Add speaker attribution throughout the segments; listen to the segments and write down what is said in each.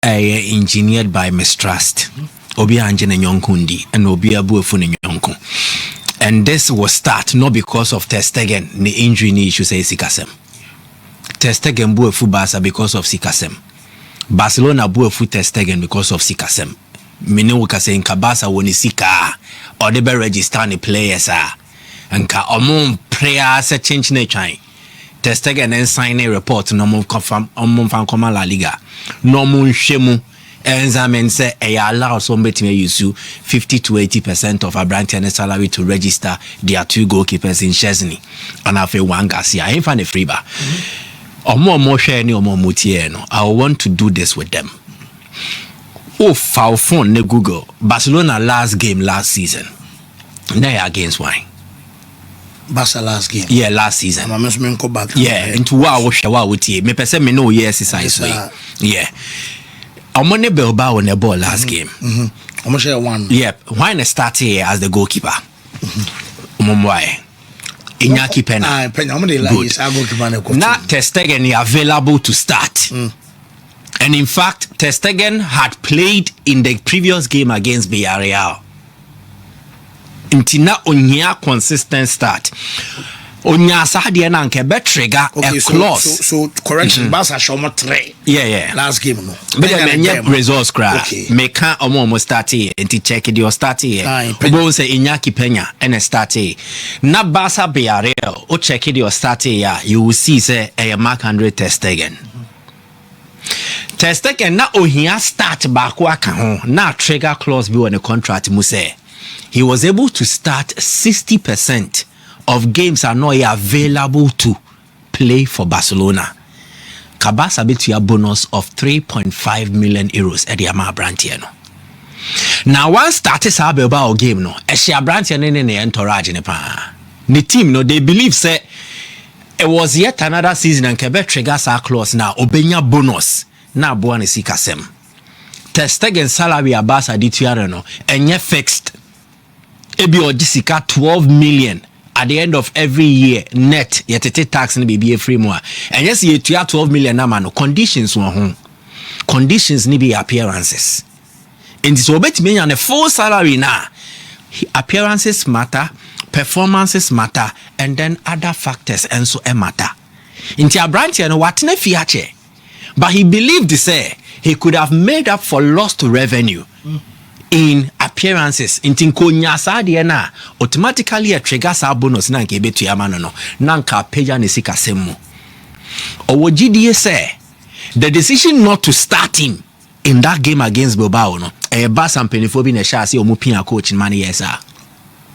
Speaker 1: engineered by mistrust. Obi Anjene Nyonkundi and Obi Abuefune Nyonku. And this will start not because of Ter Stegen, the injury ni issue say Sikasem. Ter Stegen buefu Barca because of Sikasem. Barcelona buefu Ter Stegen because of Sikasem. Mene wuka say nka Barca woni sika or they be register ni players nka omon player se change na twan. Ter Stegen then sign a report no mo confirm omon fan koma La Liga. No mo nhwemu Enzamen say allow somebody to use 50 to 80% of a brand salary to register their 2 goalkeepers in Chesney and have a one Garcia. I ain't find a free bar. Or more share or more mutieno. I want to do this with them. Oh, foul phone ne Google. Barcelona last game last season. They are against wine.
Speaker 2: Barca last game.
Speaker 1: Yeah, last season.
Speaker 2: I'm go back.
Speaker 1: Yeah, into wow with you. Me person me know yes is I say. Yeah. Omone Bilbao on the ball last game.
Speaker 2: I'm share one.
Speaker 1: Yep. Why not start here as the goalkeeper? Why? Iñaki Pena. Good. Now Ter Stegen is available to start. And in fact, Ter Stegen had played in the previous game against Villarreal. Intina onya consistent start. Onya sahadi na nke be trigger a clause.
Speaker 2: So correction, Barca show more 3.
Speaker 1: Yeah.
Speaker 2: Last game no.
Speaker 1: But then results cry. Me can omo start here and check it your start here. Obo say Iñaki Peña and start here. Na Barca Villarreal o check it your start here. You will see say a Marc Ter Stegen. Ter Stegen na ohia start back waka ho. Na trigger clause be on the contract mu say. He was able to start 60% of games are not available to play for Barcelona. Kabasa betu a bonus of 3.5 million euros at the Ama Brantier no. Now one started Bilbao game no. Eshia Brantier ne entourage ne pa. The team no they believe say it was yet another season and Quebec triggers our clause now obenya bonus na boane sikasem. Ter Stegen salary at Barca dituare no enye fixed. Ebi odisika 12 million. At the end of every year, net, yet tax ni be free more. And yes, you 12 million na no conditions won home. Conditions ni be appearances. And this obet me on a full salary na. Appearances matter, performances matter, and then other factors and so matter. Inti Abranti no what ne fiache. But he believed say he could have made up for lost revenue. In appearances in konya sade na automatically a trigger sa bonus na nke betu ya mano no na nka peja ne sika semu owogidie say the decision not to start him in that game against Bilbao no e ba sampenifo bi na sha se omupia coach man yesa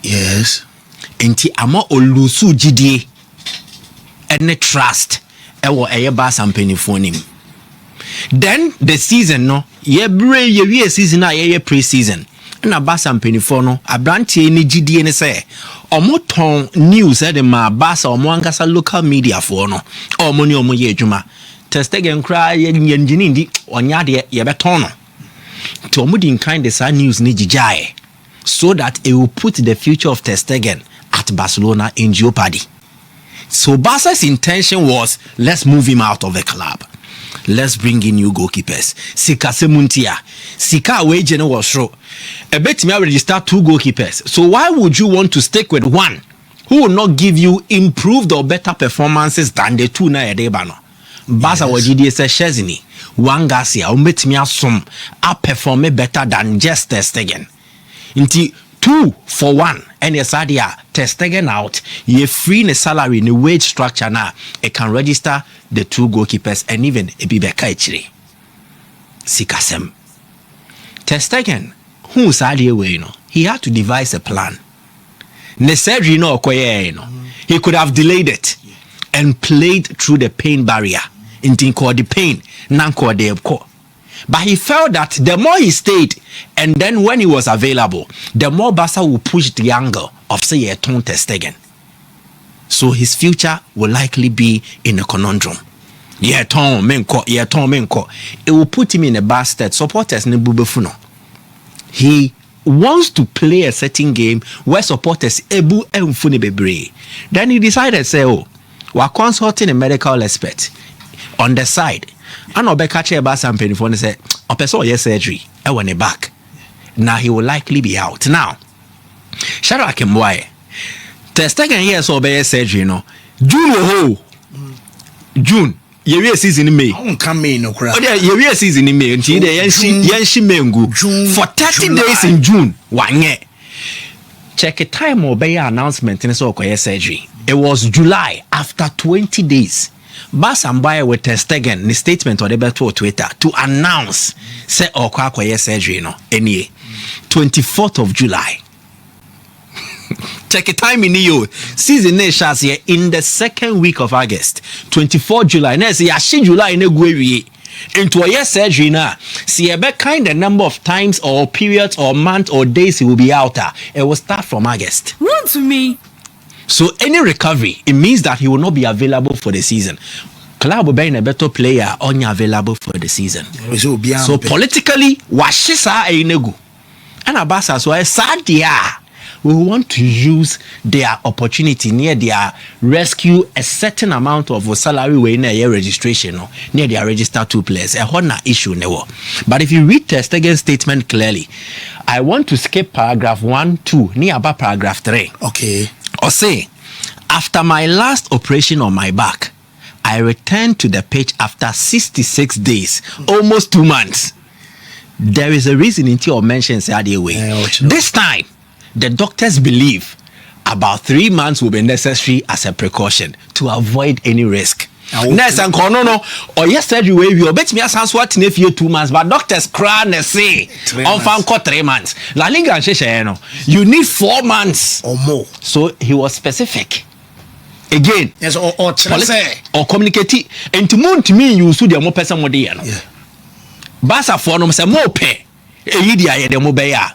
Speaker 2: yes
Speaker 1: enti ama olusu gidie and trust e wo e ba sampenifo nim. Then the season no ye season na ye pre-season na Barca mpenifo no abrantie ni gidie ne say omo ton news e de ma Barca omo ankasa local media for no omo ni omo ye adwuma Ter Stegen kra ye nyangini ndi onya de ye beton no to omo din kind the sad news ni gijae so that it will put the future of Ter Stegen at Barcelona in jeopardy. So Barca's intention was let's move him out of the club. Let's bring in new goalkeepers. Sika Semuntia. Sika wage no was show. A bet me register 2 goalkeepers. So why would you want to stick with one who will not give you improved or better performances than the 2 na edebano? Barca wajidi se Chesney, one Garcia, umbet me asum a perform better than just Ter Stegen. Inti 2 for 1 and yes adia Ter Stegen out ye free the salary the wage structure now it can register the 2 goalkeepers and even a bibeka ichiri sikasem. Ter Stegen who sadie way no he had to devise a plan necessary no okoye no he could have delayed it and played through the pain barrier in called the pain nanko de ko. But he felt that the more he stayed, and then when he was available, the more Barca will push the angle of say a Ter Stegen. So his future will likely be in a conundrum. It will put him in a bad state. Supporters ne bubefuno. He wants to play a certain game where supporters ebu emfuni bebre. Then he decided say, oh, we're consulting a medical expert on the side. And Obeka che ba sampenifo ne say person yes surgery. I want it back. Now he will likely be out. Now, Shadrack Mbwaye, Ter Stegen here so be surgery no. June. Year season in May.
Speaker 2: I won't come in no crap.
Speaker 1: Oh, yeah, year season in May. Until the Yanshi Mengu for 30 days in June. 1 year. Check a time or by announcement in so surgery. It was July after 20 days. Bas and Bayer with Ter Stegen the statement or the better Twitter to announce say or surgery no any 24th of July. Check a time in the season nations here in the second week of August 24 July next year July in a into a surgery now see a kind of number of times or periods or month or days he will be out it will start from August.
Speaker 3: Run to me.
Speaker 1: So any recovery it means that he will not be available for the season. Club will be a better player only available for the season. So politically washisa a negu and abasa so sadia we want to use their opportunity near their rescue a certain amount of salary way in a registration near their register 2 players a honor issue never. But if you read Ter Stegen's statement clearly, I want to skip paragraph 1, 2 near about paragraph 3.
Speaker 2: Okay.
Speaker 1: Or say, after my last operation on my back, I returned to the pitch after 66 days, almost 2 months. There is a reason in your mentions the way. This time, the doctors believe about 3 months will be necessary as a precaution to avoid any risk. Nurse and no or yesterday we bet me as what if you 2 months, but doctors cry and say on fan 3 months. La Liga and you need 4 months
Speaker 2: or more.
Speaker 1: So he was specific. Again,
Speaker 2: yes, or
Speaker 1: communicate. And to moon to me, you should more person more day. Basa for no say more pay.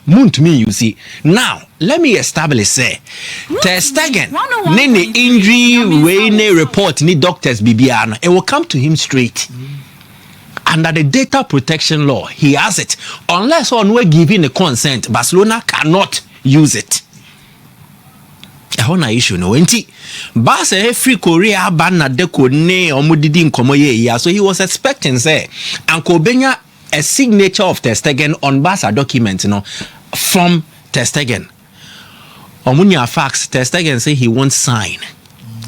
Speaker 1: Moon to me, you see. Now, let me establish say Ter Stegen nene injury way report ni doctors bibiano. It will come to him straight. Under the data protection law, he has it. Unless on we're giving the consent, Barcelona cannot use it. A issue no enti Barca free Korea ban na deko ne omudidi nkomo ye so he was expecting say Uncle Benya a signature of Ter Stegen on Barca document from Ter Stegen. Omunya fax Ter Stegen say he won't sign.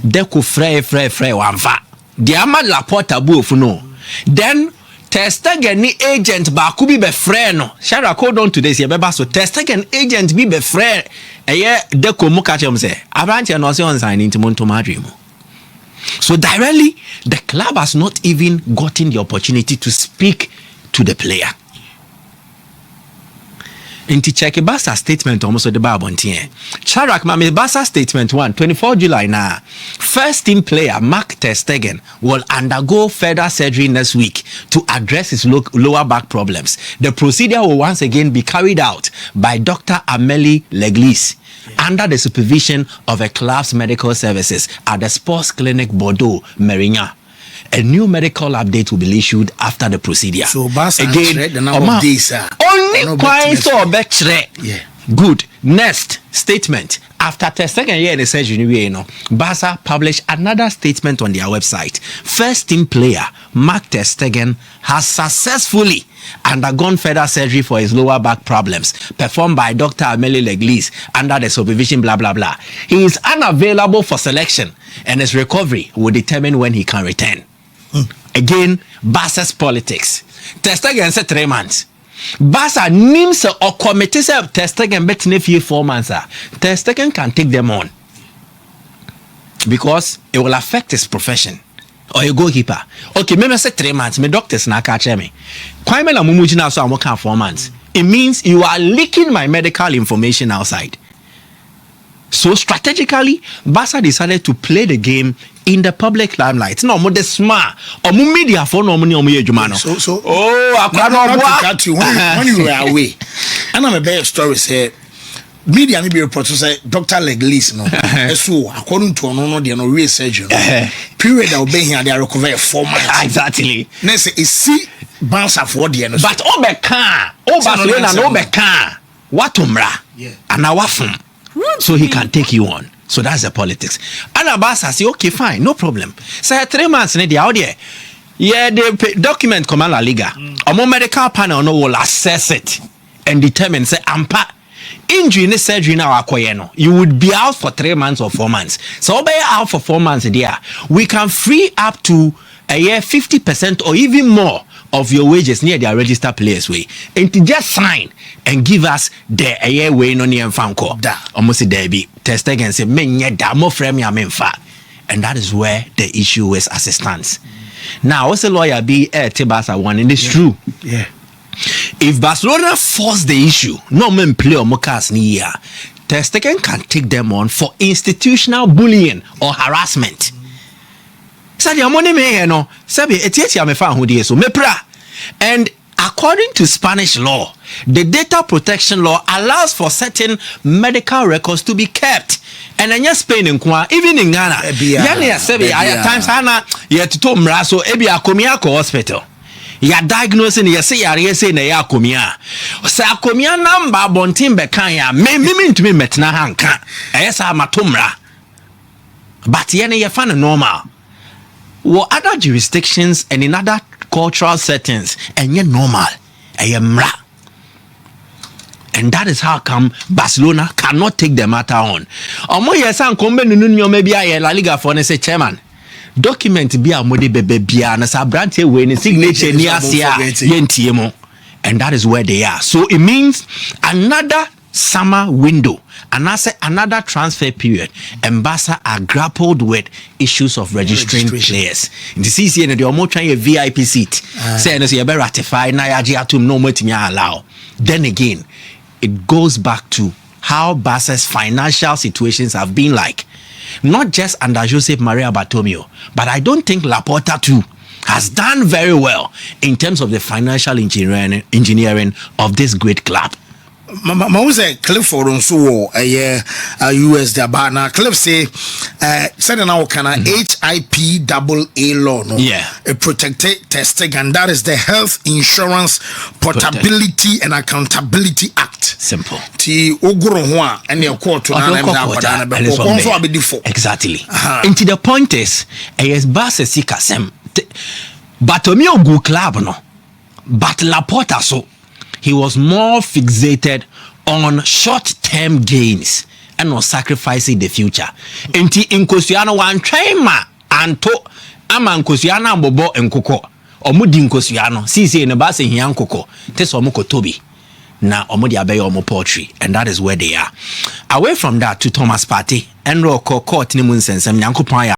Speaker 1: Deko free wamfa. Diama la porta buofu no. Then Ter Stegen ni agent ba kubi be friend no. Shara code on today say beba so Ter Stegen agent be friend. Eye deko mu ka chem say abranche no say on sign into Monto Madrid. So directly the club has not even gotten the opportunity to speak to the player. Inti check Barca statement almost the Bible here. Shadrack Mame Barca statement 24 July now. First team player Marc Ter Stegen will undergo further surgery next week to address his lower back problems. The procedure will once again be carried out by Dr. Amélie Leglis under the supervision of a club's medical services at the Sports Clinic Bordeaux, Mérignac. A new medical update will be issued after the procedure.
Speaker 2: So Barca
Speaker 1: again,
Speaker 2: the number of days,
Speaker 1: only quite so betre.
Speaker 2: Yeah.
Speaker 1: Good. Next statement. After Ter Stegen year in the surgery, Barca published another statement on their website. First team player Marc Ter Stegen has successfully undergone further surgery for his lower back problems performed by Dr. Amélie Leglis under the supervision blah blah blah. He is unavailable for selection and his recovery will determine when he can return. Again, Barca's politics. Ter Stegen said 3 months. Barca names or committees of Ter Stegen betting 4 months. Ter Stegen can take them on because it will affect his profession. Or a goalkeeper. Okay, maybe I say 3 months. My doctors na catch me. Kwame la mumuji na so I'm working 4 months. It means you are leaking my medical information outside. So strategically, Barca decided to play the game in the public limelight. No, more the smart or more media for no money on me, Jumano.
Speaker 2: So
Speaker 1: I
Speaker 2: not cut you when you were away. And I'm a better story say media need be report to say Dr. Leglis no. So according to no the real surgeon. Period that will be here they are recover 4 months.
Speaker 1: Exactly.
Speaker 2: Next is see bounce for the end.
Speaker 1: But Obeka, Barcelona no Obeka. What umra?
Speaker 2: Yeah.
Speaker 1: And our phone. So he can take you on. So that's the politics. And Barca say, okay, fine, no problem. Say 3 months in the out there. Yeah, the document command La Liga. A medical panel no will assess it and determine say ampa injury in surgery now akoye. You would be out for 3 months or 4 months. So be out for 4 months there. We can free up to a year 50% or even more of your wages near their registered players way. And to just sign and give us the a year way no near fanco. Almost there be Ter Stegen say men da more frame ya menfa. And that is where the issue is as it stands. Now, what's a lawyer be Tebasa one, and it's true.
Speaker 2: Yeah.
Speaker 1: If Barcelona force the issue, no men play or Mokas ni year, Ter Stegen can take them on for institutional bullying or harassment. So the money me no, sabi etieti am fa ho so mepra. And according to Spanish law, the data protection law allows for certain medical records to be kept. And then Spain in Kwa, even in Ghana, at times Hana yet to Mra so ebi akomiako hospital. Ya diagnosing ya say ya say na ya akomia. Sa akomia number bontin bekan ya me ntumi metna hanka. Eyesa matomra. But yene ye fan normal. What other jurisdictions and in other cultural settings and yet normal. Mra. And that is how come Barcelona cannot take the matter on. Omo yesan kombe nunu maybe a La Liga for say chairman. Document be a modi bebe bia na sa brante we ni signature ni asia yentiemo. And that is where they are. So it means another summer window, and I say another transfer period. And Barca are grappled with issues of registering players. In the CCN, they are more trying a VIP seat. Say, you better ratify, na yaji atum no more allow. Then again, it goes back to how Barca's financial situations have been like. Not just under Josep Maria Bartomeu, but I don't think Laporta too has done very well in terms of the financial engineering of this great club.
Speaker 2: Was a Cliff for Ronso a US the bar Cliff say said now can HIPAA law no a protected testing, and that is the Health Insurance Portability and Accountability Act.
Speaker 1: Simple.
Speaker 2: Ti ogoro ho a ene court to na
Speaker 1: exactly. Into the point is Barca sika sem Bartomeu go club no, but Laporta so he was more fixated on short-term gains and not sacrificing the future. Enti Nkosiano wan traima anto ama Nkosiano bobo enkoko. Omudi Nkosiano sisi ne ba se hian koko. Teso omoko tobi. Na omudi abeyo omo poetry, and that is where they are. Away from that to Thomas Partey, Enro court ni munsensem nyankopon